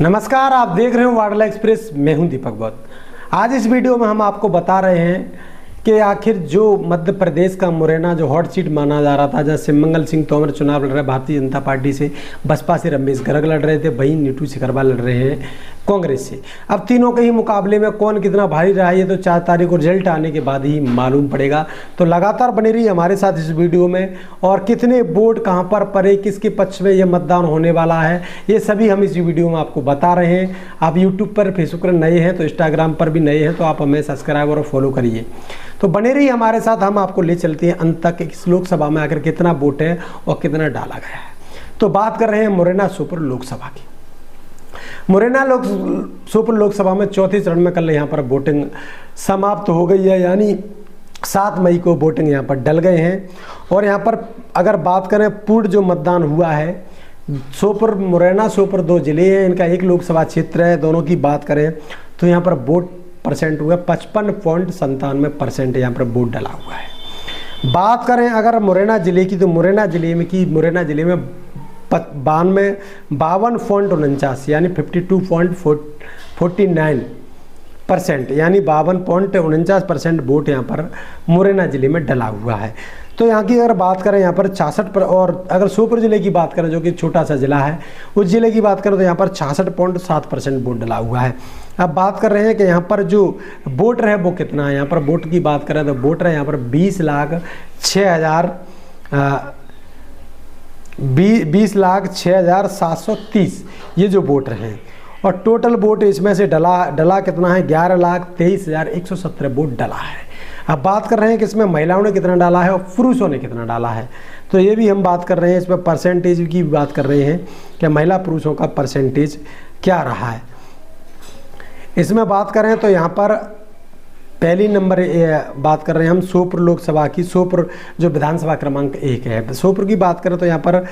नमस्कार, आप देख रहे हो वाडला एक्सप्रेस। मैं हूं दीपक बौद्ध। आज इस वीडियो में हम आपको बता रहे हैं कि आखिर जो मध्य प्रदेश का मुरैना जो हॉट सीट माना जा रहा था, जहाँ सिमंगल सिंह तोमर चुनाव लड़ रहे भारतीय जनता पार्टी से, बसपा से रमेश गर्ग लड़ रहे थे, वहीं नीतू सिकरवा लड़ रहे हैं कांग्रेस से। अब तीनों के ही मुकाबले में कौन कितना भारी रहा है, ये तो 4 तारीख को रिजल्ट आने के बाद ही मालूम पड़ेगा। तो लगातार बने रही हमारे साथ इस वीडियो में, और कितने वोट कहां पर पड़े, किसके पक्ष में ये मतदान होने वाला है, ये सभी हम इस वीडियो में आपको बता रहे हैं। आप यूट्यूब पर, फेसबुक पर नए हैं तो इंस्टाग्राम पर भी नए हैं तो आप हमें सब्सक्राइब और फॉलो करिए। तो बने रही हमारे साथ, हम आपको ले चलते हैं अंत तक इस लोकसभा में आकर कितना वोट है और कितना डाला गया है। तो बात कर रहे हैं मुरैना सोपोर लोकसभा की। मुरैना सोपोर लोकसभा में चौथे चरण में कल यहाँ पर वोटिंग समाप्त हो गई है, यानी 7 मई को वोटिंग यहाँ पर डल गए हैं। और यहाँ पर अगर बात करें पूर्ण जो मतदान हुआ है, सोपोर मुरैना सोपोर 2 जिले हैं, इनका एक लोकसभा क्षेत्र है। दोनों की बात करें तो यहाँ पर वोट परसेंट हुआ 55.97% यहाँ पर वोट डला हुआ है। बात करें अगर मुरैना जिले की, तो मुरैना जिले में 52.49 यानी 52.49% यानी 52.49% वोट यहाँ पर मुरैना जिले में डला हुआ है। तो यहाँ की अगर बात करें यहाँ पर 66 पर, और अगर सोपोर जिले की बात करें जो कि छोटा सा जिला है, उस जिले की बात करें तो यहाँ पर 66.7% वोट डला हुआ है। अब बात कर रहे हैं कि यहाँ पर जो वोटर है वो कितना है। यहाँ पर वोट की बात करें तो वोटर है यहाँ पर 20,06,730 ये जो वोटर हैं। और टोटल वोट इसमें से डला कितना है, 11,23,117 वोट डला है। अब बात कर रहे हैं कि इसमें महिलाओं ने कितना डाला है और पुरुषों ने कितना डाला है, तो ये भी हम बात कर रहे हैं। इसमें परसेंटेज की बात कर रहे हैं कि महिला पुरुषों का परसेंटेज क्या रहा है। इसमें बात करें तो यहाँ पर पहली नंबर बात कर रहे हैं हम सोपोर लोकसभा की। सोपोर जो विधानसभा क्रमांक 1 है, सोपोर की बात करें तो यहाँ पर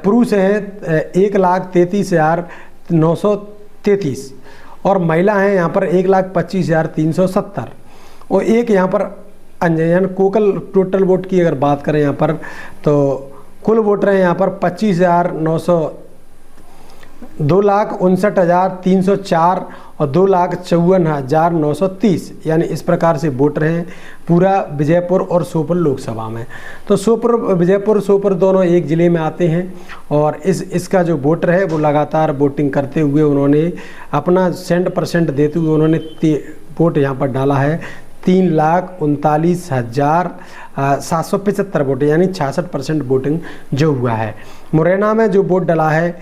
पुरुष हैं 1,33,933 और महिला हैं यहाँ पर 1,25,370 और एक यहाँ पर अंजन कोकल। टोटल वोट की अगर बात करें यहाँ पर तो कुल वोटर हैं यहाँ पर 2,59,304 और 2,54,930 यानी इस प्रकार से वोटर हैं पूरा विजयपुर और सोपोर लोकसभा में। तो सोपोर, विजयपुर, सोपोर दोनों एक ज़िले में आते हैं। और इसका जो वोटर है वो लगातार वोटिंग करते हुए उन्होंने अपना 100% देते हुए उन्होंने वोट यहाँ पर डाला है। 3,39,775 वोट यानी 66% वोटिंग जो हुआ है। मुरैना में जो वोट डला है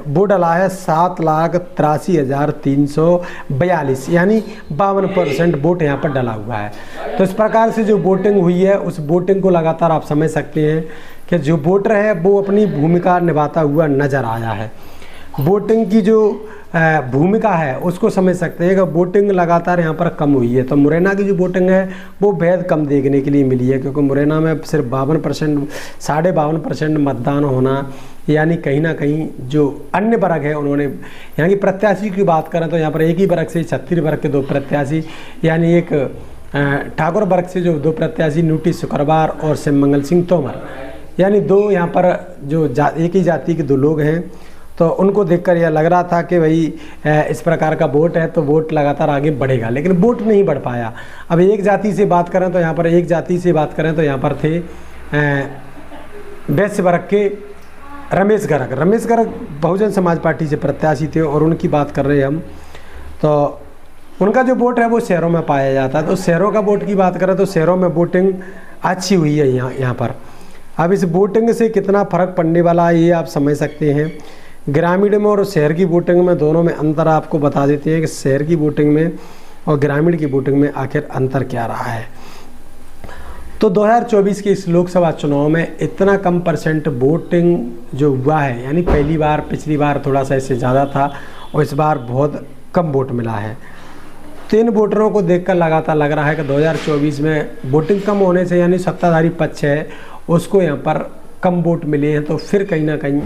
वो डला है 7,83,342 यानी 52% वोट यहाँ पर डला हुआ है। तो इस प्रकार से जो वोटिंग हुई है उस वोटिंग को लगातार आप समझ सकते हैं कि जो वोटर है वो अपनी भूमिका निभाता हुआ नजर आया है। वोटिंग की जो भूमिका है उसको समझ सकते हैं कि वोटिंग लगातार यहाँ पर कम हुई है। तो मुरैना की जो वोटिंग है वो बेहद कम देखने के लिए मिली है, क्योंकि मुरैना में सिर्फ 52%, 52.5% मतदान होना, यानी कहीं ना कहीं जो अन्य वर्ग है उन्होंने, यहाँ की प्रत्याशी की बात करें तो यहाँ पर एक ही वर्ग से छत्तीस वर्ग के 2 प्रत्याशी, यानी एक ठाकुर वर्ग से जो 2 प्रत्याशी नीतू सिकरवा और सिमंगल सिंह तोमर, यानी 2 यहाँ पर जो एक ही जाति के 2 लोग हैं। तो उनको देखकर यह लग रहा था कि भाई इस प्रकार का वोट है तो वोट लगातार आगे बढ़ेगा, लेकिन वोट नहीं बढ़ पाया। अब एक जाति से बात करें तो यहाँ पर यहाँ पर थे वैश्य वर्ग के रमेश गर्ग बहुजन समाज पार्टी से प्रत्याशी थे, और उनकी बात कर रहे हैं हम। तो उनका जो वोट है वो शहरों में पाया जाता है। तो शहरों का वोट की बात करें तो शहरों में वोटिंग अच्छी हुई है यहाँ पर। अब इस वोटिंग से कितना फ़र्क पड़ने वाला है ये आप समझ सकते हैं। ग्रामीण में और शहर की वोटिंग में दोनों में अंतर आपको बता देते हैं कि शहर की वोटिंग में और ग्रामीण की वोटिंग में आखिर अंतर क्या रहा है। तो 2024 के इस लोकसभा चुनाव में इतना कम परसेंट वोटिंग जो हुआ है, यानी पिछली बार थोड़ा सा इससे ज़्यादा था और इस बार बहुत कम वोट मिला है। तो इन वोटरों को देखकर लगातार लग रहा है कि 2024 में वोटिंग कम होने से, यानी सत्ताधारी पक्ष है उसको यहाँ पर कम वोट मिले हैं, तो फिर कहीं ना कहीं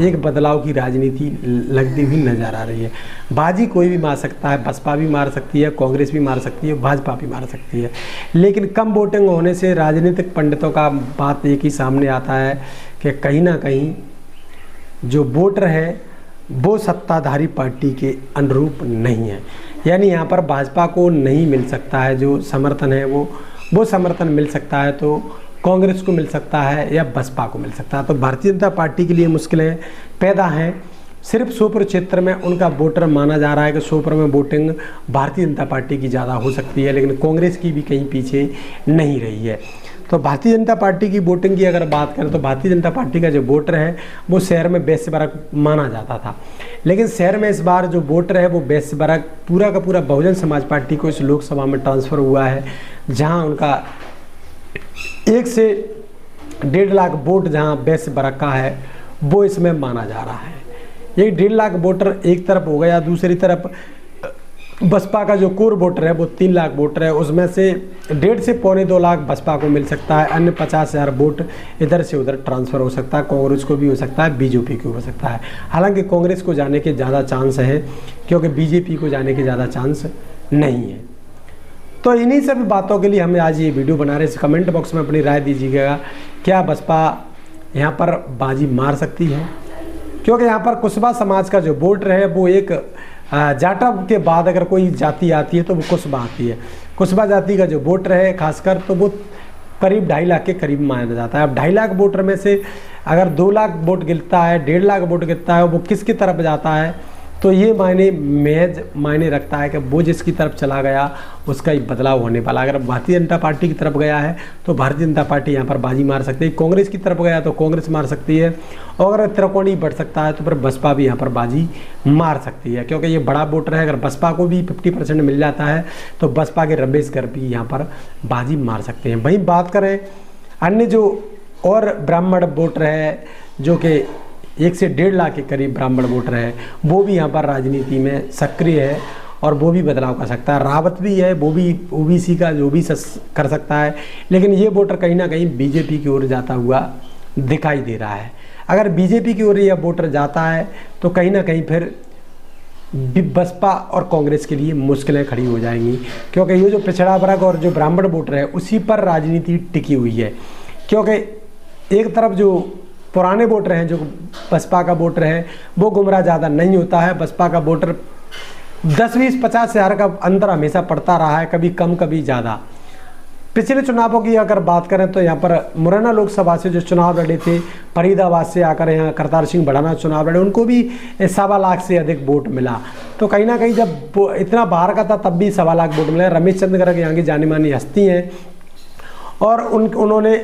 एक बदलाव की राजनीति लगती हुई नजर आ रही है। बाजी कोई भी मार सकता है, बसपा भी मार सकती है, कांग्रेस भी मार सकती है, भाजपा भी मार सकती है, लेकिन कम वोटिंग होने से राजनीतिक पंडितों का बात एक ही सामने आता है कि कहीं ना कहीं जो वोटर है वो सत्ताधारी पार्टी के अनुरूप नहीं है। यानी यहाँ पर भाजपा को नहीं मिल सकता है जो समर्थन है, वो समर्थन मिल सकता है तो कांग्रेस को मिल सकता है या बसपा को मिल सकता है। तो भारतीय जनता पार्टी के लिए मुश्किलें पैदा हैं। सिर्फ सोपुर क्षेत्र में उनका वोटर माना जा रहा है कि सोपुर में वोटिंग भारतीय जनता पार्टी की ज़्यादा हो सकती है, लेकिन कांग्रेस की भी कहीं पीछे नहीं रही है। तो भारतीय जनता पार्टी की वोटिंग की अगर बात करें तो भारतीय जनता पार्टी का जो वोटर है वो शहर में वैश्य वर्ग माना जाता था, लेकिन शहर में इस बार जो वोटर है वो वैश्य वर्ग पूरा का पूरा बहुजन समाज पार्टी को इस लोकसभा में ट्रांसफ़र हुआ है, जहां उनका 1 से 1.5 लाख वोट जहां वैश्य वर्ग का है वो इसमें माना जा रहा है। ये 1.5 लाख वोटर एक तरफ हो गया, दूसरी तरफ बसपा का जो कोर वोटर है वो 3 लाख वोटर है, उसमें से 1.5 से 2.25 लाख बसपा को मिल सकता है। अन्य 50,000 वोट इधर से उधर ट्रांसफ़र हो सकता है, कांग्रेस को भी हो सकता है, बीजेपी को हो सकता है। हालांकि कांग्रेस को जाने के ज़्यादा चांस है क्योंकि बीजेपी को जाने के ज़्यादा चांस नहीं है। तो इन्हीं सभी बातों के लिए हमें आज ये वीडियो बना रहे हैं। कमेंट बॉक्स में अपनी राय दीजिएगा, क्या बसपा यहाँ पर बाजी मार सकती है? क्योंकि यहाँ पर कुशवा समाज का जो वोटर है वो एक जाटा के बाद अगर कोई जाति आती है तो वो कुशवा आती है। कुशवा जाति का जो वोटर है खासकर तो वो करीब 2.5 लाख के करीब माना जाता है। अब 2.5 लाख वोटर में से अगर 2 लाख वोट गिरता है, 1.5 लाख वोट गिरता है, वो किसकी तरफ जाता है तो ये मायने रखता है कि वो जिसकी तरफ चला गया उसका ही बदलाव होने वाला। अगर भारतीय जनता पार्टी की तरफ गया है तो भारतीय जनता पार्टी यहाँ पर बाजी मार सकती है, कांग्रेस की तरफ गया तो कांग्रेस मार सकती है, और अगर त्रिकोणी बढ़ सकता है तो फिर बसपा भी यहाँ पर बाजी मार सकती है। क्योंकि ये बड़ा वोटर है, अगर बसपा को भी 50% मिल जाता है तो बसपा के रमेश गर्ग भी यहाँ पर बाजी मार सकते हैं। वहीं बात करें अन्य जो और ब्राह्मण वोटर है जो कि 1 से 1.5 लाख के करीब ब्राह्मण वोटर है, वो भी यहाँ पर राजनीति में सक्रिय है और वो भी बदलाव कर सकता है। रावत भी है, वो भी ओबीसी का जो भी कर सकता है, लेकिन ये वोटर कहीं ना कहीं बीजेपी की ओर जाता हुआ दिखाई दे रहा है। अगर बीजेपी की ओर यह वोटर जाता है तो कहीं ना कहीं फिर बसपा और कांग्रेस के लिए मुश्किलें खड़ी हो जाएंगी, क्योंकि ये जो पिछड़ा वर्ग और जो ब्राह्मण वोटर है उसी पर राजनीति टिकी हुई है। क्योंकि एक तरफ जो पुराने वोटर हैं, जो बसपा का वोटर है वो गुमराह ज़्यादा नहीं होता है। बसपा का वोटर 10, 20, 50 हज़ार का अंतर हमेशा पड़ता रहा है, कभी कम कभी ज़्यादा। पिछले चुनावों की अगर बात करें तो यहाँ पर मुरैना लोकसभा से जो चुनाव लड़े थे, फरीदाबाद से आकर यहाँ करतार सिंह भड़ाना चुनाव लड़े, उनको भी 1.25 लाख से अधिक वोट मिला। तो कहीं ना कहीं जब इतना बाहर का था तब भी 1.25 लाख वोट मिला। रमेश चंद्र गर्ग यहाँ की जानी मानी हस्ती हैं और उन्होंने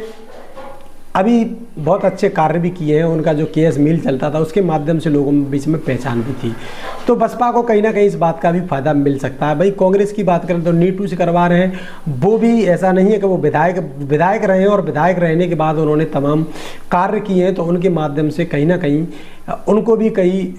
अभी बहुत अच्छे कार्य भी किए हैं। उनका जो केएस मिल चलता था उसके माध्यम से लोगों के बीच में पहचान भी थी। तो बसपा को कहीं ना कहीं इस बात का भी फायदा मिल सकता है। भाई कांग्रेस की बात करें तो नीटू से करवा रहे हैं, वो भी ऐसा नहीं है कि वो विधायक रहे हैं और विधायक रहने के बाद उन्होंने तमाम कार्य किए हैं, तो उनके माध्यम से कहीं ना कहीं उनको भी कई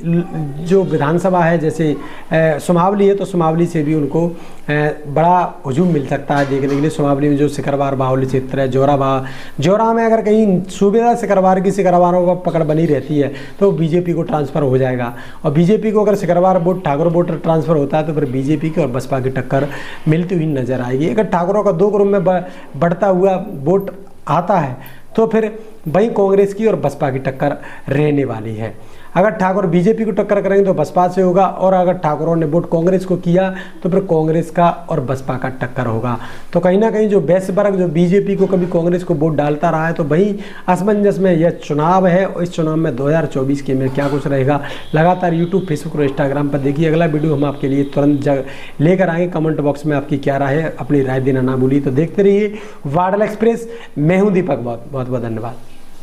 जो विधानसभा है जैसे सुमावली है तो सुमावली से भी उनको बड़ा हुजूम मिल सकता है देखने के लिए। सुमावली में जो सिकरवार बाहुल्य क्षेत्र है, जोरा में अगर कहीं सूबेदार सिकरवार की सिकरवारों पर पकड़ बनी रहती है तो बीजेपी को ट्रांसफ़र हो जाएगा, और बीजेपी को अगर Sikarwar vote Thakur voter transfer होता है तो फिर बीजेपी की और बसपा की टक्कर मिलती हुई नजर आएगी। अगर ठाकुरों का 2 ग्रुप में बढ़ता हुआ वोट आता है तो फिर वहीं कांग्रेस की और बसपा की टक्कर रहने वाली है। अगर ठाकुर बीजेपी को टक्कर करेंगे तो बसपा से होगा, और अगर ठाकुरों ने वोट कांग्रेस को किया तो फिर कांग्रेस का और बसपा का टक्कर होगा। तो कहीं ना कहीं जो वैश्य वर्ग जो बीजेपी को कभी कांग्रेस को वोट डालता रहा है, तो वहीं असमंजस में यह चुनाव है। और इस चुनाव में 2024 के में क्या कुछ रहेगा लगातार यूट्यूब, फेसबुक और इंस्टाग्राम पर देखिए। अगला वीडियो हम आपके लिए तुरंत लेकर आएंगे। कमेंट बॉक्स में आपकी क्या राय है, अपनी राय देना ना भूलिए। तो देखते रहिए वाडला एक्सप्रेस। मैं हूँ दीपक, बहुत बहुत धन्यवाद।